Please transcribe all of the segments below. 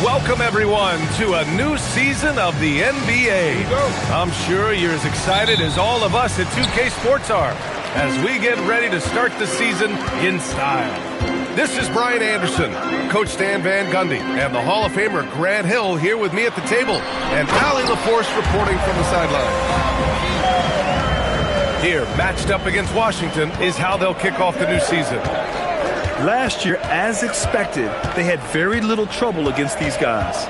Welcome, everyone, to a new season of the NBA. I'm sure you're as excited as all of us at 2K Sports are as we get ready to start the season in style. This is Brian Anderson, Coach Stan Van Gundy, and the Hall of Famer Grant Hill here with me at the table, and Allie LaForce reporting from the sideline. Here, matched up against Washington, is how they'll kick off the new season. Last year, as expected, they had very little trouble against these guys.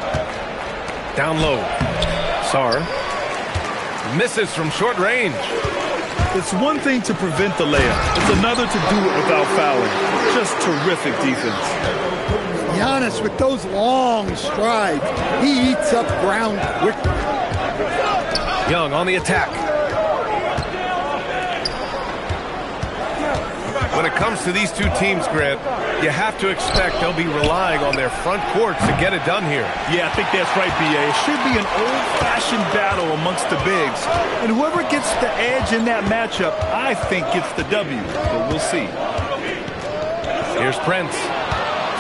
Down low. Sarr misses from short range. It's one thing to prevent the layup. It's another to do it without fouling. Just terrific defense. Giannis with those long strides. He eats up ground quickly. Young on the attack. When it comes to these two teams, Grant, you have to expect they'll be relying on their front court to get it done here. Yeah, I think that's right, B.A. It should be an old-fashioned battle amongst the bigs. And whoever gets the edge in that matchup, I think gets the W. But we'll see. Here's Prince.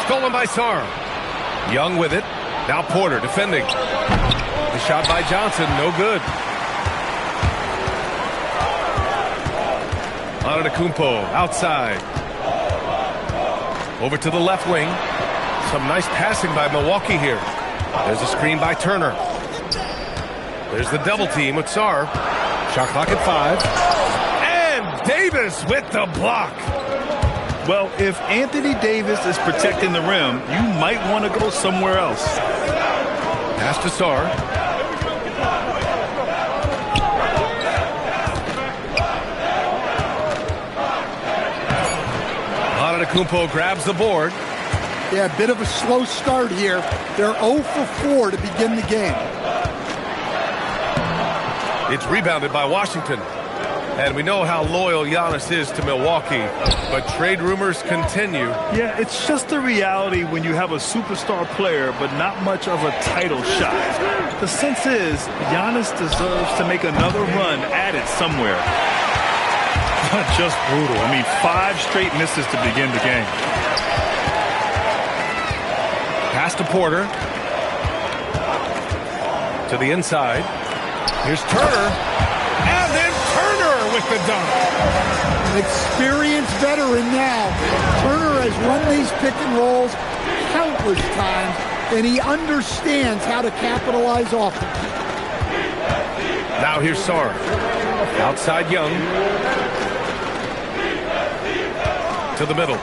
Stolen by Sarr. Young with it. Now Porter defending. The shot by Johnson, no good. Antetokounmpo outside. Over to the left wing. Some nice passing by Milwaukee here. There's a screen by Turner. There's the double team with Sarr. Shot clock at 5. And Davis with the block. Well, if Anthony Davis is protecting the rim, you might want to go somewhere else. Pass to Sarr. Antetokounmpo grabs the board. Yeah, a bit of a slow start here. They're 0 for 4 to begin the game. It's rebounded by Washington. And we know how loyal Giannis is to Milwaukee, but trade rumors continue. Yeah, it's just the reality when you have a superstar player, but not much of a title shot. The sense is Giannis deserves to make another run at it somewhere. Just brutal. I mean, 5 straight misses to begin the game. Pass to Porter. To the inside. Here's Turner. And then Turner with the dunk. An experienced veteran now. Turner has run these pick and rolls countless times, and he understands how to capitalize off them. Now here's Sarr. Outside Young. To the middle.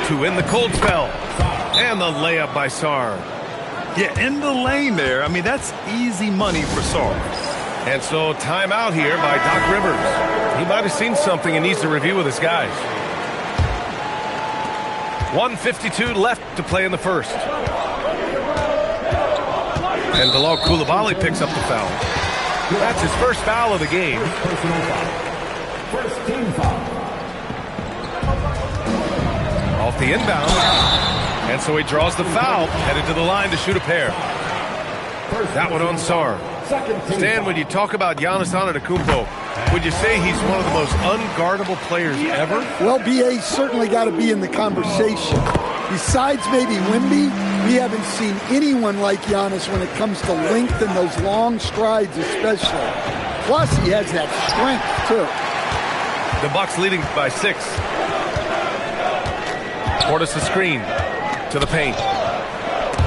To in the cold spell. And the layup by Sarr. Yeah, in the lane there. I mean, that's easy money for Sarr. And so timeout here by Doc Rivers. He might have seen something and needs to review with his guys. 1:52 left to play in the first. And Bilal Coulibaly picks up the foul. That's his first foul of the game. First team foul. Off the inbound. And so he draws the foul, headed to the line to shoot a pair. That one on Sarr. Stan, when you talk about Giannis Antetokounmpo, would you say he's one of the most unguardable players ever? Well, B.A.'s certainly got to be in the conversation. Besides maybe Wemby, we haven't seen anyone like Giannis when it comes to length and those long strides especially. Plus, he has that strength, too. The Bucks leading by 6. Portis the screen to the paint.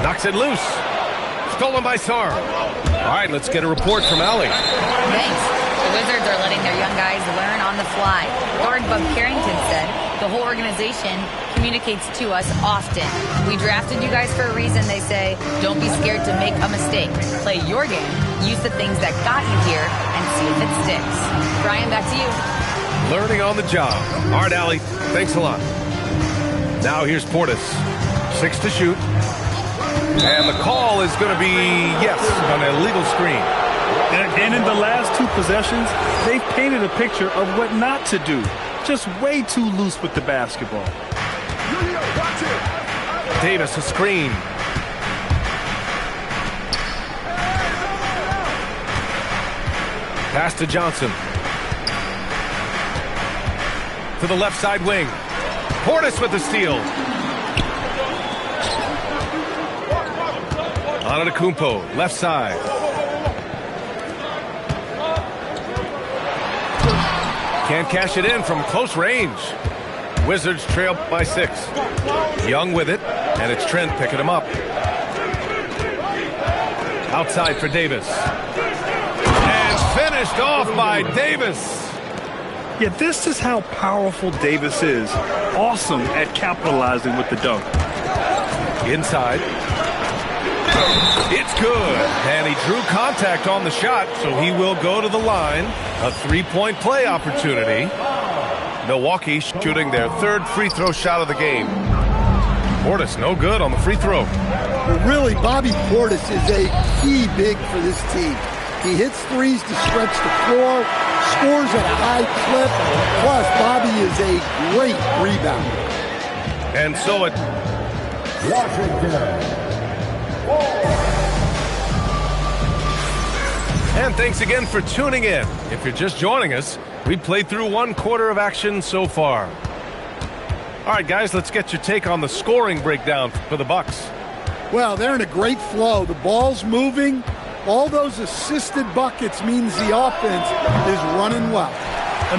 Knocks it loose. Stolen by Sarr. All right, let's get a report from Allie. Thanks. The Wizards are letting their young guys learn on the fly. Guard Bub Carrington said, the whole organization communicates to us often. We drafted you guys for a reason, they say. Don't be scared to make a mistake. Play your game. Use the things that got you here and see if it sticks. Brian, back to you. Learning on the job. All right, Allie, thanks a lot. Now here's Portis. 6 to shoot. And the call is going to be, yes, an illegal screen. And in the last 2 possessions, they've painted a picture of what not to do. Just way too loose with the basketball. Davis, a screen. Pass to Johnson. To the left side wing. Portis with the steal. Antetokounmpo, left side. Can't cash it in from close range. Wizards trail by 6. Young with it, and it's Trent picking him up. Outside for Davis. And finished off by Davis. Yeah, this is how powerful Davis is. Awesome at capitalizing with the dunk. Inside. It's good. And he drew contact on the shot, so he will go to the line. A 3-point play opportunity. Milwaukee shooting their 3rd free throw shot of the game. Portis no good on the free throw. Well, really, Bobby Portis is a key big for this team. He hits threes to stretch the floor, scores at a high clip, plus Bobby is a great rebounder. And so it... Washington. And thanks again for tuning in. If you're just joining us, we played through 1 quarter of action so far. All right, guys, let's get your take on the scoring breakdown for the Bucks. Well, they're in a great flow. The ball's moving. All those assisted buckets means the offense is running well.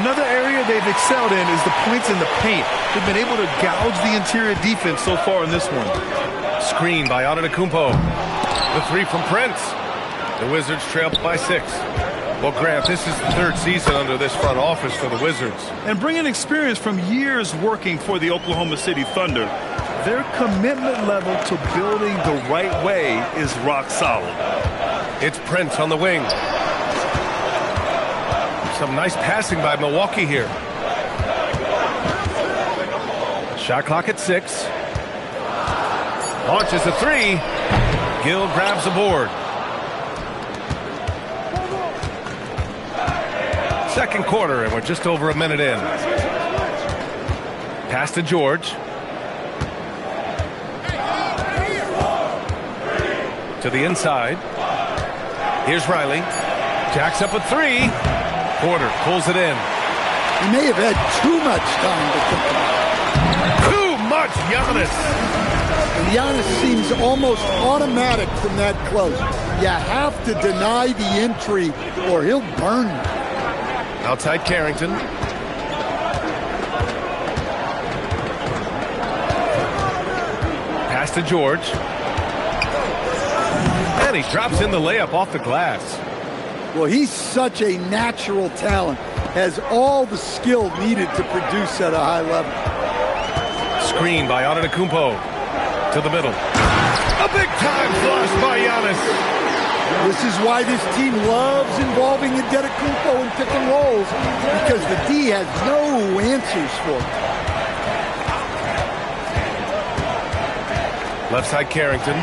Another area they've excelled in is the points in the paint. They've been able to gouge the interior defense so far in this one. Screen by Antetokounmpo. The 3 from Prince. The Wizards trail by 6. Well, Grant, this is the 3rd season under this front office for the Wizards. And bringing experience from years working for the Oklahoma City Thunder, their commitment level to building the right way is rock solid. It's Prince on the wing. Some nice passing by Milwaukee here. Shot clock at 6. Launches a 3. Gill grabs the board. Second quarter, and we're just over a minute in. Pass to George. To the inside. Here's Riley. Jacks up a 3. Porter pulls it in. He may have had too much time to think about. Too much, Giannis. And Giannis seems almost automatic from that close. You have to deny the entry or he'll burn you. Outside Carrington. Pass to George. And he drops in the layup off the glass. Well, he's such a natural talent. Has all the skill needed to produce at a high level. Screen by Antetokounmpo. To the middle. A big-time flush by Giannis. This is why this team loves involving Antetokounmpo in pick and rolls, because the D has no answers for it. Left side Carrington.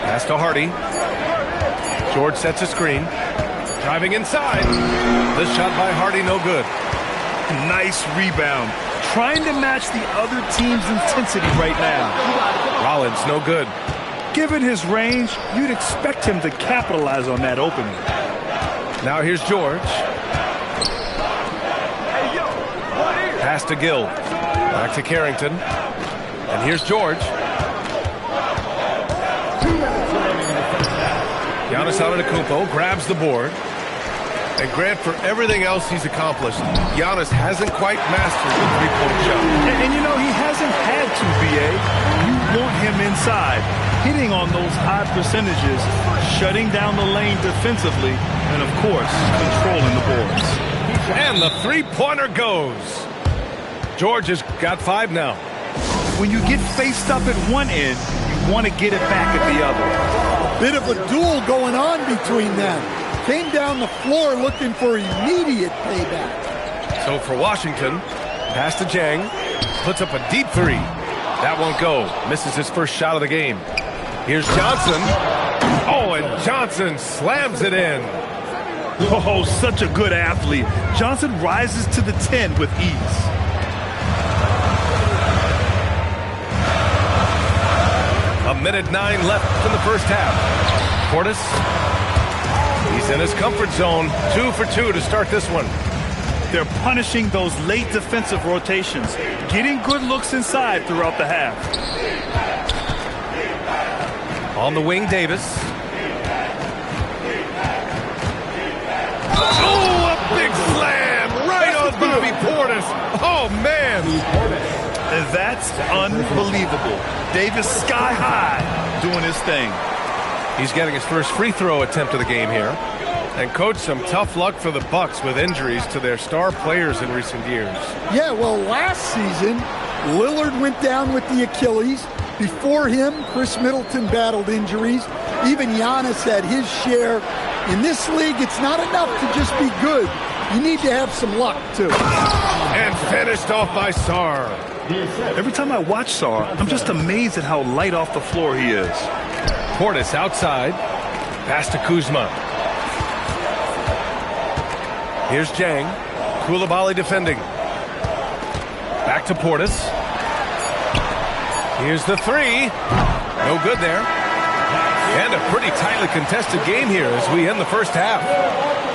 Pass to Hardy. George sets a screen. Driving inside. This shot by Hardy, no good. Nice rebound. Trying to match the other team's intensity right now. Rollins, no good. Given his range, you'd expect him to capitalize on that opening. Now here's George. Pass to Gill. Back to Carrington. And here's George. Giannis Antetokounmpo grabs the board. And Grant, for everything else he's accomplished, Giannis hasn't quite mastered the three-point shot. And you know, he hasn't had to, B.A. You want him inside, hitting on those high percentages, shutting down the lane defensively, and, of course, controlling the boards. And the three-pointer goes. George has got 5 now. When you get faced up at one end, you want to get it back at the other. Bit of a duel going on between them. Came down the floor looking for immediate payback. So for Washington, pass to Jang, puts up a deep 3. That won't go. Misses his first shot of the game. Here's Johnson. Oh, and Johnson slams it in. Oh, such a good athlete. Johnson rises to the 10 with ease. A minute 9 left in the first half. Portis. He's in his comfort zone. 2 for 2 to start this one. They're punishing those late defensive rotations, getting good looks inside throughout the half. On the wing, Davis. Oh, a big slam right on Bobby Portis. Oh, man. And that's unbelievable. Davis sky high doing his thing. He's getting his first free throw attempt of the game here. And, Coach, some tough luck for the Bucks with injuries to their star players in recent years. Yeah, well, last season, Lillard went down with the Achilles. Before him, Chris Middleton battled injuries. Even Giannis had his share. In this league, it's not enough to just be good. You need to have some luck, too. And finished off by Sarr. Every time I watch Sarr, I'm just amazed at how light off the floor he is. Portis outside. Pass to Kuzma. Here's Jang. Koulibaly defending. Back to Portis. Here's the three. No good there. And a pretty tightly contested game here as we end the first half.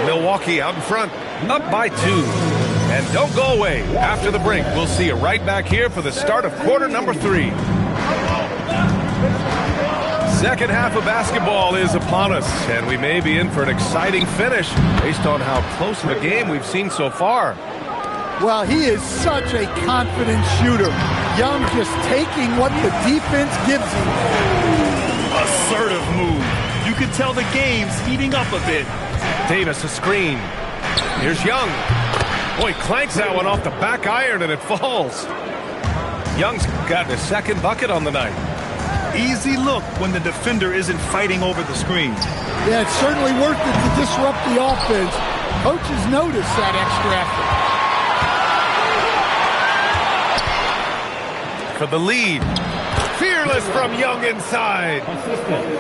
Milwaukee out in front, up by 2. And don't go away. After the break, we'll see you right back here for the start of quarter number 3. Second half of basketball is upon us, and we may be in for an exciting finish based on how close of a game we've seen so far. Well, he is such a confident shooter. Young just taking what the defense gives him. Assertive move. You can tell the game's heating up a bit. Davis a screen. Here's Young. Boy, clanks that one off the back iron and it falls. Young's got his second bucket on the night. Easy look when the defender isn't fighting over the screen. Yeah, it's certainly worth it to disrupt the offense. Coaches notice that extra effort. For the lead. Fearless from Young inside.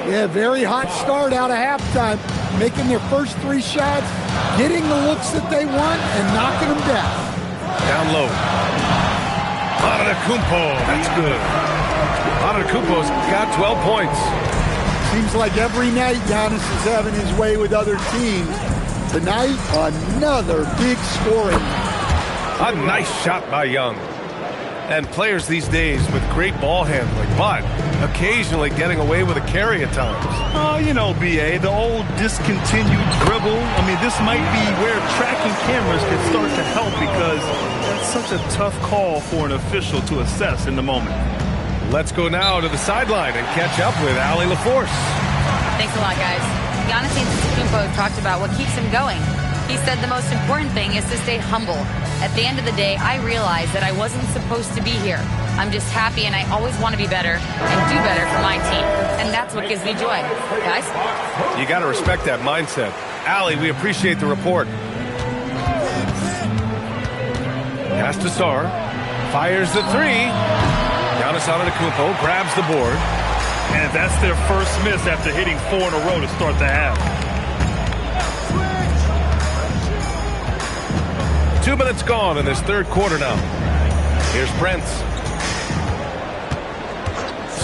Yeah, very hot start out of halftime. Making their first 3 shots, getting the looks that they want, and knocking them down. Down low. Antetokounmpo, that's good. Antetokounmpo's got 12 points. Seems like every night Giannis is having his way with other teams. Tonight, another big scoring. A nice shot by Young. And players these days with great ball handling, but occasionally getting away with a carry at times. Oh, you know, B.A., the old discontinued dribble. I mean, this might be where tracking cameras can start to help because that's such a tough call for an official to assess in the moment. Let's go now to the sideline and catch up with Allie LaForce. Thanks a lot, guys. Giannis Antetokounmpo talked about what keeps him going. He said the most important thing is to stay humble. At the end of the day, I realized that I wasn't supposed to be here. I'm just happy, and I always want to be better and do better for my team. And that's what gives me joy. Guys? You got to respect that mindset. Allie, we appreciate the report. Pass to Sarr. Fires the 3. Giannis Antetokounmpo grabs the board. And that's their first miss after hitting 4 in a row to start the half. 2 minutes gone in this third quarter now. Here's Brents.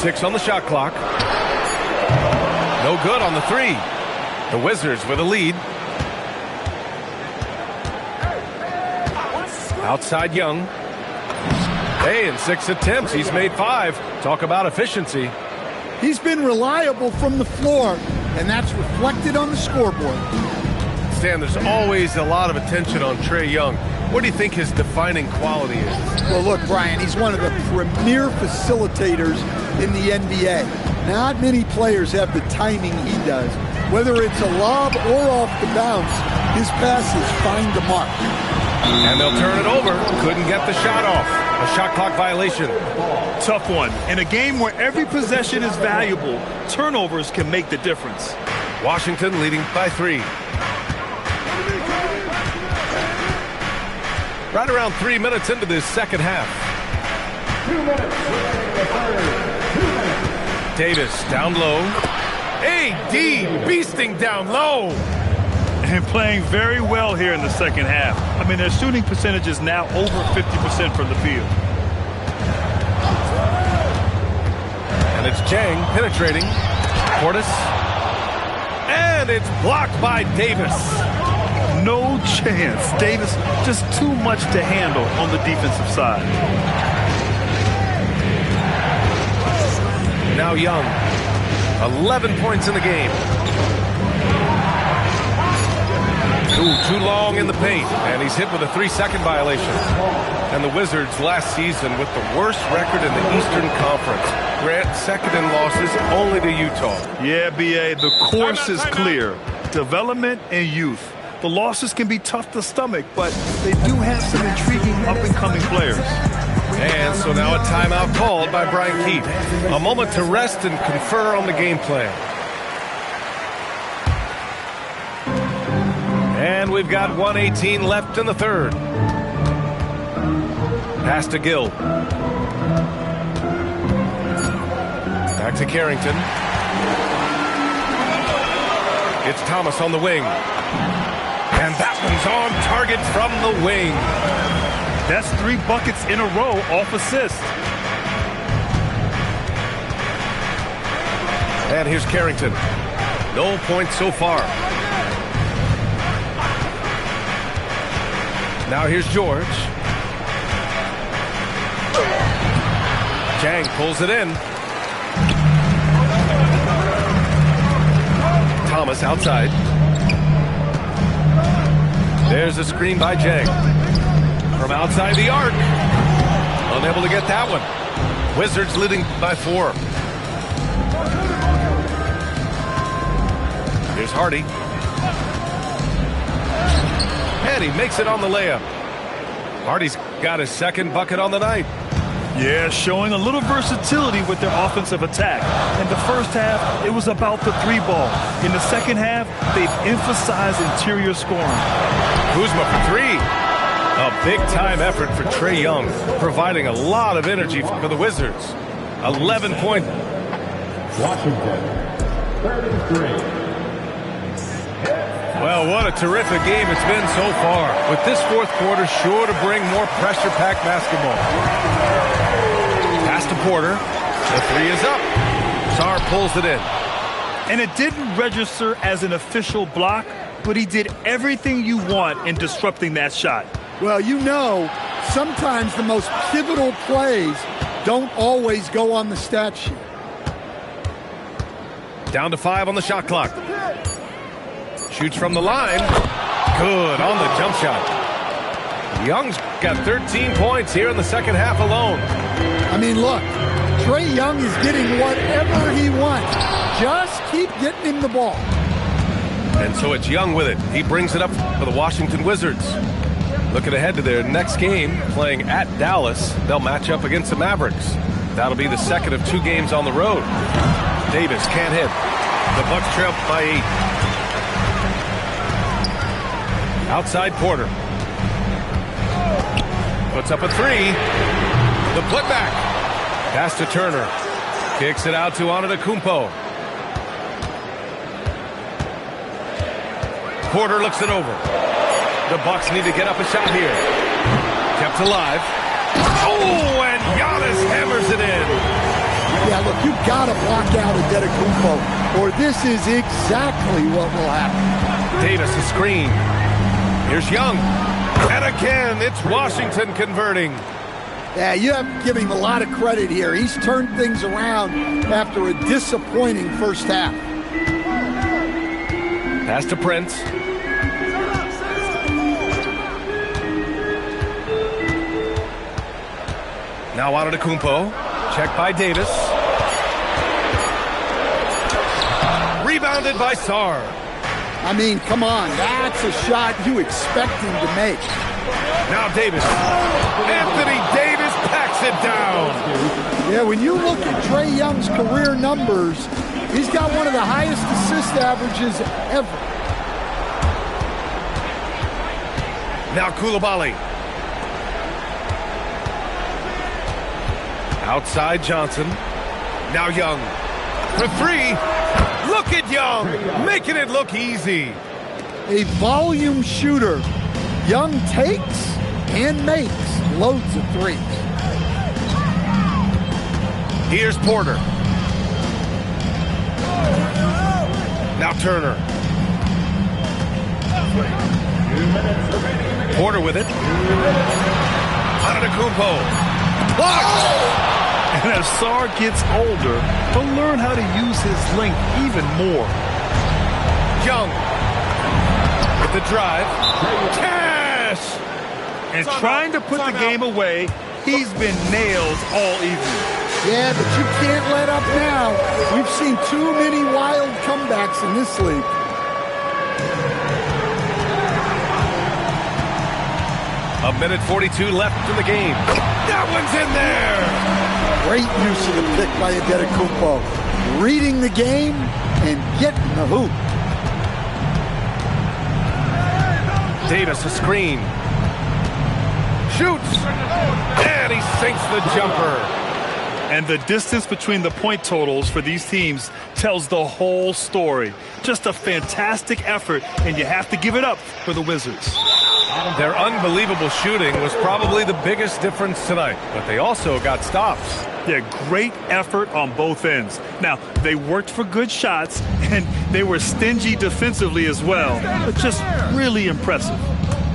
6 on the shot clock. No good on the 3. The Wizards with a lead. Outside Young. Hey, in 6 attempts, he's made 5. Talk about efficiency. He's been reliable from the floor, and that's reflected on the scoreboard. Stan, there's always a lot of attention on Trae Young. What do you think his defining quality is? Well, look, Brian, he's one of the premier facilitators in the NBA. Not many players have the timing he does. Whether it's a lob or off the bounce, his passes find the mark. And they'll turn it over. Couldn't get the shot off. A shot clock violation. Tough one. In a game where every possession is valuable, turnovers can make the difference. Washington leading by 3. Right around 3 minutes into this second half. 2 minutes. Davis down low. AD beasting down low. And playing very well here in the second half. I mean, their shooting percentage is now over 50% from the field. And it's Jang penetrating. Portis. And it's blocked by Davis. No chance. Davis just too much to handle on the defensive side. Now Young, 11 points in the game. Too long in the paint, and he's hit with a 3-second violation. And the Wizards last season with the worst record in the Eastern Conference. Grant, second in losses only to Utah. Yeah, B.A., the course is clear. Development and youth. The losses can be tough to stomach, but they do have some intriguing up-and-coming players. And so now a timeout called by Brian Keefe. A moment to rest and confer on the game plan. And we've got 1:18 left in the third. Pass to Gill. Back to Carrington. It's Thomas on the wing. And that one's on target from the wing. That's 3 buckets in a row off assist. And here's Carrington. No points so far. Now here's George. Jang pulls it in. Thomas outside. There's a screen by Jang. From outside the arc. Unable to get that one. Wizards leading by 4. Here's Hardy. And he makes it on the layup. Hardy's got his second bucket on the night. Yeah, showing a little versatility with their offensive attack. In the first half, it was about the 3-ball. In the second half, they've emphasized interior scoring. Kuzma for 3. A big-time effort for Trae Young, providing a lot of energy for the Wizards. 11 points. Washington, 33. Well, what a terrific game it's been so far. With this fourth quarter sure to bring more pressure-packed basketball. Pass to Porter. The 3 is up. Sarr pulls it in. And it didn't register as an official block, but he did everything you want in disrupting that shot. Well, you know, sometimes the most pivotal plays don't always go on the stat sheet. Down to 5 on the shot clock. Shoots from the line. Good on the jump shot. Young's got 13 points here in the second half alone. I mean, look, Trae Young is getting whatever he wants. Just keep getting him the ball. And so it's Young with it. He brings it up for the Washington Wizards. Looking ahead to their next game, playing at Dallas. They'll match up against the Mavericks. That'll be the second of 2 games on the road. Davis can't hit. The Bucks trail by 8. Outside Porter. Puts up a 3. The putback. Pass to Turner. Kicks it out to Antetokounmpo. Porter looks it over. The Bucks need to get up a shot here. Kept alive. Oh, and Giannis hammers it in. Yeah, look, you got to block out Antetokounmpo, or this is exactly what will happen. Davis a screen. Here's Young. And again, it's Washington converting. Yeah, you have to give him a lot of credit here. He's turned things around after a disappointing first half. Pass to Prince. Now Antetokounmpo. Checked by Davis. Rebounded by Sarr. I mean, come on. That's a shot you expect him to make. Now Davis. Anthony Davis packs it down. Yeah, when you look at Trae Young's career numbers, he's got one of the highest assist averages ever. Now Coulibaly. Outside Johnson. Now Young. For 3. Look at Young. Making it look easy. A volume shooter. Young takes and makes loads of 3s. Here's Porter. Now Turner. Porter with it. Antetokounmpo. Blocked! And as Sarr gets older, he'll learn how to use his length even more. Young with the drive. Cash! And trying to put the game away, he's been nailed all evening. Yeah, but you can't let up now. We've seen too many wild comebacks in this league. A minute 42 left in the game. That one's in there! Great use of the pick by Antetokounmpo. Reading the game and getting the hoop. Davis, a screen. Shoots! And he sinks the jumper. And the distance between the point totals for these teams tells the whole story. Just a fantastic effort, and you have to give it up for the Wizards. Their unbelievable shooting was probably the biggest difference tonight, but they also got stops. Yeah, great effort on both ends. Now, they worked for good shots, and they were stingy defensively as well, but just really impressive.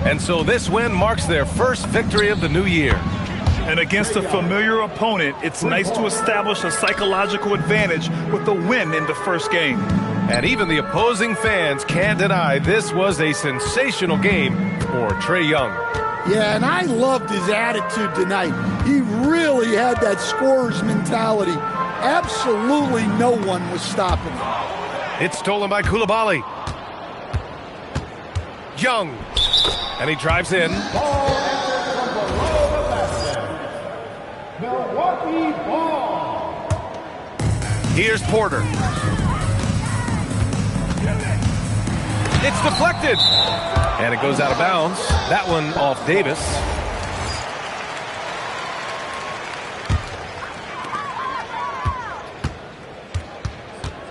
And so this win marks their first victory of the new year. And against a familiar opponent, it's nice to establish a psychological advantage with the win in the first game. And even the opposing fans can't deny this was a sensational game for Trae Young. Yeah, and I loved his attitude tonight. He really had that scorer's mentality. Absolutely no one was stopping him. It's stolen by Coulibaly. Young. And he drives in. Milwaukee ball. Here's Porter. It's deflected. And it goes out of bounds. That one off Davis.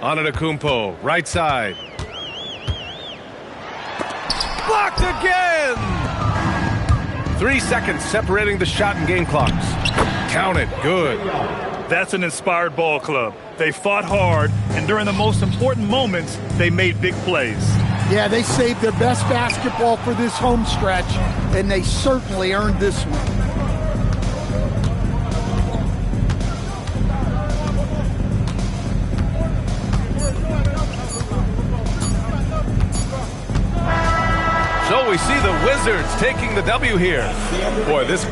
Antetokounmpo, right side. Blocked again! 3 seconds separating the shot and game clocks. Counted. Good. That's an inspired ball club. They fought hard, and during the most important moments, they made big plays. Yeah, they saved their best basketball for this home stretch, and they certainly earned this one. So we see the Wizards taking the W here. Boy, this